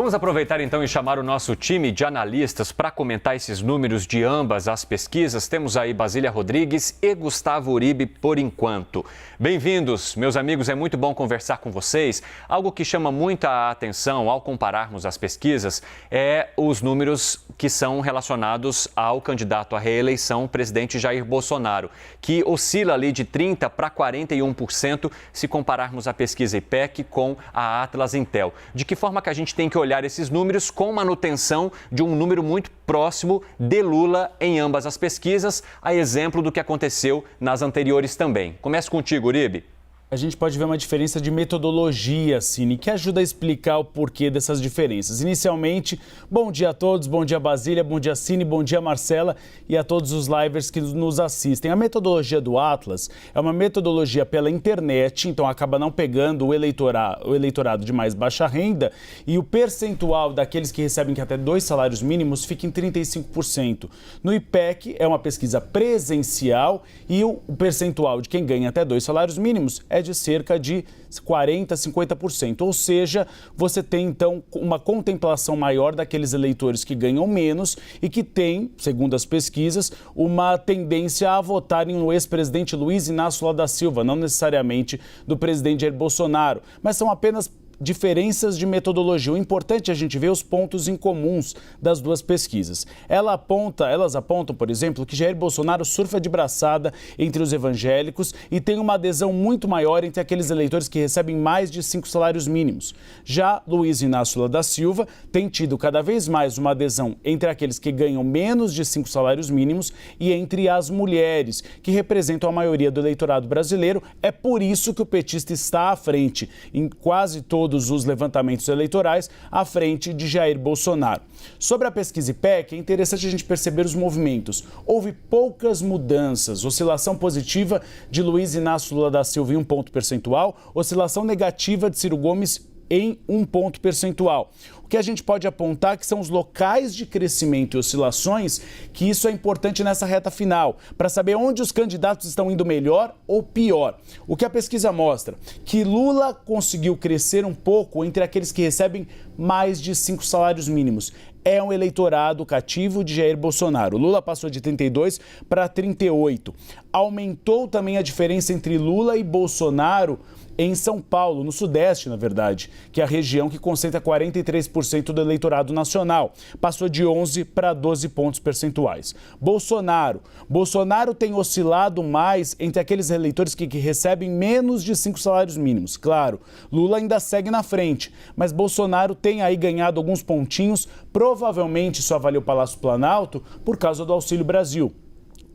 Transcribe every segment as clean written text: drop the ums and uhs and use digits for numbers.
Vamos aproveitar então e chamar o nosso time de analistas para comentar esses números de ambas as pesquisas. Temos aí Basília Rodrigues e Gustavo Uribe por enquanto. Bem-vindos, meus amigos, é muito bom conversar com vocês. Algo que chama muita atenção ao compararmos as pesquisas é os números que são relacionados ao candidato à reeleição, o presidente Jair Bolsonaro, que oscila ali de 30% para 41% se compararmos a pesquisa IPEC com a Atlas Intel. De que forma que a gente tem que olhar esses números com manutenção de um número muito próximo de Lula em ambas as pesquisas, a exemplo do que aconteceu nas anteriores também. Começo contigo, Uribe. A gente pode ver uma diferença de metodologia, Cine, que ajuda a explicar o porquê dessas diferenças. Inicialmente, bom dia a todos, bom dia Basília, bom dia Cine, bom dia Marcela e a todos os livers que nos assistem. A metodologia do Atlas é uma metodologia pela internet, então acaba não pegando o eleitorado de mais baixa renda e o percentual daqueles que recebem até 2 salários mínimos fica em 35%. No IPEC é uma pesquisa presencial e o percentual de quem ganha até 2 salários mínimos é de cerca de 40%, 50%. Ou seja, você tem então uma contemplação maior daqueles eleitores que ganham menos e que têm, segundo as pesquisas, uma tendência a votarem no ex-presidente Luiz Inácio Lula da Silva, não necessariamente do presidente Jair Bolsonaro, mas são apenas diferenças de metodologia. O importante é a gente ver os pontos em comuns das duas pesquisas. Elas apontam, por exemplo, que Jair Bolsonaro surfa de braçada entre os evangélicos e tem uma adesão muito maior entre aqueles eleitores que recebem mais de 5 salários mínimos. Já Luiz Inácio Lula da Silva tem tido cada vez mais uma adesão entre aqueles que ganham menos de 5 salários mínimos e entre as mulheres, que representam a maioria do eleitorado brasileiro. É por isso que o petista está à frente em quase todos os levantamentos eleitorais, à frente de Jair Bolsonaro. Sobre a pesquisa IPEC, é interessante a gente perceber os movimentos. Houve poucas mudanças, oscilação positiva de Luiz Inácio Lula da Silva em 1 ponto percentual, oscilação negativa de Ciro Gomes em 1 ponto percentual. O que a gente pode apontar que são os locais de crescimento e oscilações, que isso é importante nessa reta final, para saber onde os candidatos estão indo melhor ou pior. O que a pesquisa mostra? Que Lula conseguiu crescer um pouco entre aqueles que recebem mais de 5 salários mínimos. É um eleitorado cativo de Jair Bolsonaro. Lula passou de 32 para 38. Aumentou também a diferença entre Lula e Bolsonaro em São Paulo, no Sudeste, na verdade, que é a região que concentra 43% do eleitorado nacional. Passou de 11 para 12 pontos percentuais. Bolsonaro tem oscilado mais entre aqueles eleitores que recebem menos de 5 salários mínimos. Claro, Lula ainda segue na frente, mas Bolsonaro tem aí ganhado alguns pontinhos. Provavelmente só valeu o Palácio Planalto por causa do Auxílio Brasil.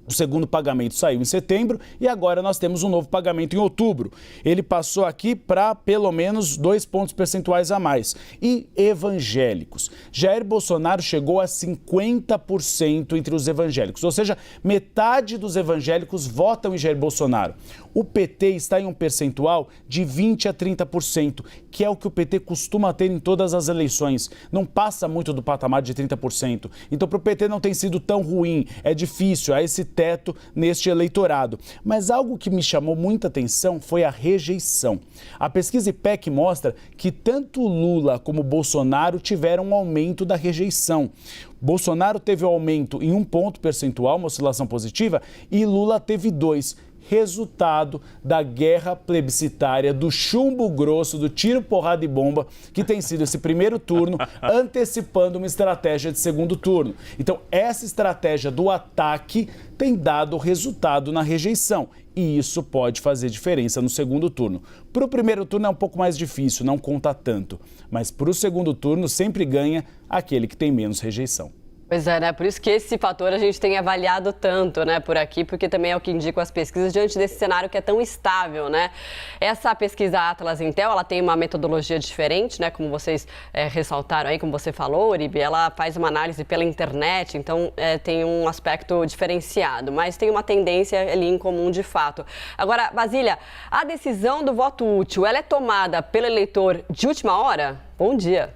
O segundo pagamento saiu em setembro e agora nós temos um novo pagamento em outubro. Ele passou aqui para pelo menos 2 pontos percentuais a mais. E evangélicos. Jair Bolsonaro chegou a 50% entre os evangélicos, ou seja, metade dos evangélicos votam em Jair Bolsonaro. O PT está em um percentual de 20% a 30%, que é o que o PT costuma ter em todas as eleições. Não passa muito do patamar de 30%. Então, para o PT não tem sido tão ruim, é difícil, há esse teto neste eleitorado. Mas algo que me chamou muita atenção foi a rejeição. A pesquisa IPEC mostra que tanto Lula como Bolsonaro tiveram um aumento da rejeição. Bolsonaro teve um aumento em 1 ponto percentual, uma oscilação positiva, e Lula teve 2. Resultado da guerra plebiscitária, do chumbo grosso, do tiro, porrada e bomba, que tem sido esse primeiro turno, antecipando uma estratégia de segundo turno. Então, essa estratégia do ataque tem dado resultado na rejeição. E isso pode fazer diferença no segundo turno. Para o primeiro turno é um pouco mais difícil, não conta tanto. Mas para o segundo turno sempre ganha aquele que tem menos rejeição. Pois é, né? Por isso que esse fator a gente tem avaliado tanto, né, por aqui, porque também é o que indicam as pesquisas diante desse cenário que é tão instável, né? Essa pesquisa Atlas Intel, ela tem uma metodologia diferente, né, como vocês ressaltaram aí, como você falou, Uribe, ela faz uma análise pela internet, então tem um aspecto diferenciado, mas tem uma tendência ali em comum de fato. Agora, Basília, a decisão do voto útil, ela é tomada pelo eleitor de última hora? Bom dia.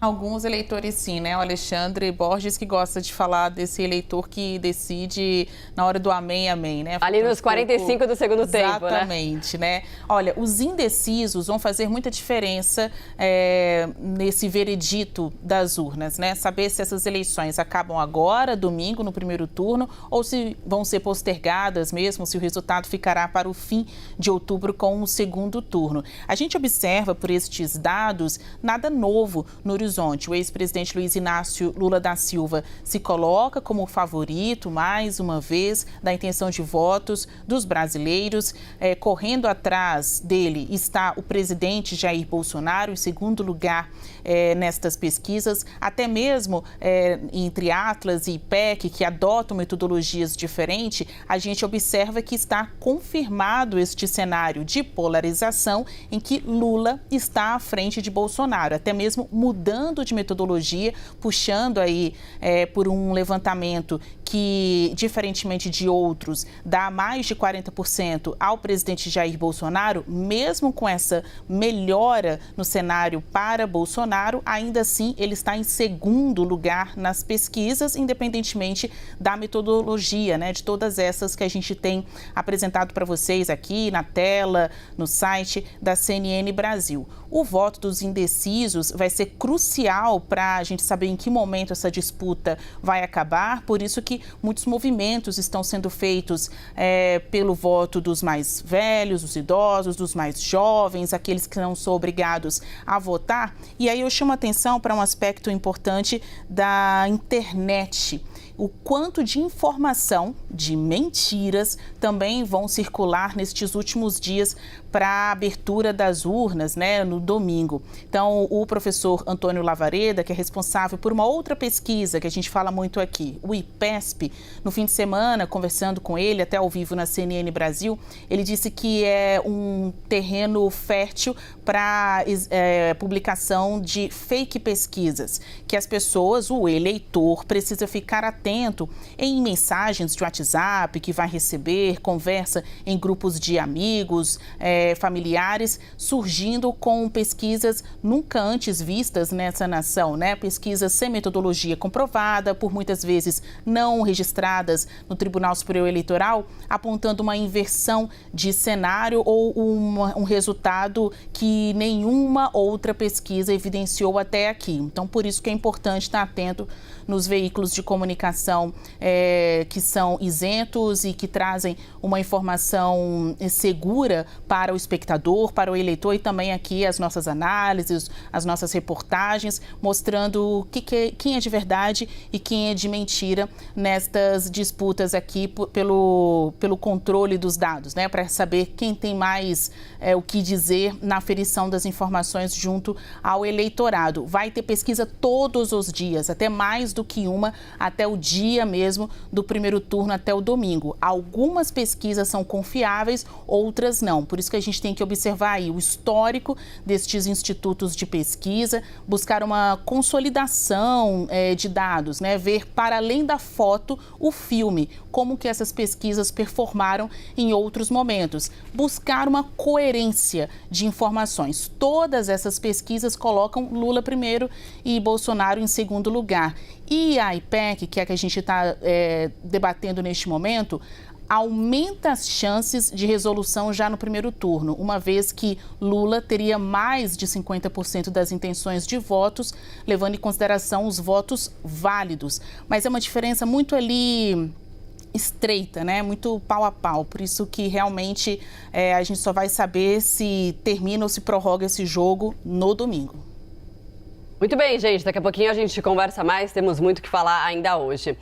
Alguns eleitores sim, né? O Alexandre Borges que gosta de falar desse eleitor que decide na hora do amém, amém, né? Ali nos 45 do segundo tempo, né? Exatamente, né? Olha, os indecisos vão fazer muita diferença nesse veredito das urnas, né? Saber se essas eleições acabam agora, domingo, no primeiro turno, ou se vão ser postergadas mesmo, se o resultado ficará para o fim de outubro com o segundo turno. A gente observa por estes dados nada novo no horizonte. O ex-presidente Luiz Inácio Lula da Silva se coloca como favorito, mais uma vez, da intenção de votos dos brasileiros. Correndo atrás dele está o presidente Jair Bolsonaro, em segundo lugar nestas pesquisas. Até mesmo entre Atlas e IPEC, que adotam metodologias diferentes, a gente observa que está confirmado este cenário de polarização em que Lula está à frente de Bolsonaro, até mesmo mudando de metodologia, puxando aí por um levantamento que, diferentemente de outros, dá mais de 40% ao presidente Jair Bolsonaro. Mesmo com essa melhora no cenário para Bolsonaro, ainda assim ele está em segundo lugar nas pesquisas, independentemente da metodologia, né, de todas essas que a gente tem apresentado para vocês aqui na tela, no site da CNN Brasil. O voto dos indecisos vai ser crucial para a gente saber em que momento essa disputa vai acabar, por isso que muitos movimentos estão sendo feitos pelo voto dos mais velhos, dos idosos, dos mais jovens, aqueles que não são obrigados a votar. E aí eu chamo a atenção para um aspecto importante da internet. O quanto de informação, de mentiras, também vão circular nestes últimos dias para a abertura das urnas, né, no domingo. Então, o professor Antônio Lavareda, que é responsável por uma outra pesquisa que a gente fala muito aqui, o IPESP, no fim de semana, conversando com ele, até ao vivo na CNN Brasil, ele disse que é um terreno fértil para publicação de fake pesquisas, que as pessoas, o eleitor, precisa ficar atento em mensagens de WhatsApp que vai receber, conversa em grupos de amigos, familiares, surgindo com pesquisas nunca antes vistas nessa nação, né? Pesquisas sem metodologia comprovada, por muitas vezes não registradas no Tribunal Superior Eleitoral, apontando uma inversão de cenário ou um resultado que nenhuma outra pesquisa evidenciou até aqui. Então, por isso que é importante estar atento nos veículos de comunicação que são isentos e que trazem uma informação segura para o espectador, para o eleitor, e também aqui as nossas análises, as nossas reportagens, mostrando quem é de verdade e quem é de mentira nestas disputas aqui pelo controle dos dados, né? Para saber quem tem mais o que dizer na aferição das informações junto ao eleitorado. Vai ter pesquisa todos os dias, até mais do que uma, até o dia mesmo do primeiro turno, até o domingo. Algumas pesquisas são confiáveis, outras não. Por isso que a gente tem que observar aí o histórico destes institutos de pesquisa, buscar uma consolidação de dados, né? Ver para além da foto o filme, como que essas pesquisas performaram em outros momentos. Buscar uma coerência de informações. Todas essas pesquisas colocam Lula primeiro e Bolsonaro em segundo lugar. E a IPEC, que é a que a gente está debatendo neste momento, aumenta as chances de resolução já no primeiro turno, uma vez que Lula teria mais de 50% das intenções de votos, levando em consideração os votos válidos. Mas é uma diferença muito ali estreita, né? Muito pau a pau. Por isso que realmente a gente só vai saber se termina ou se prorroga esse jogo no domingo. Muito bem, gente. Daqui a pouquinho a gente conversa mais. Temos muito o que falar ainda hoje.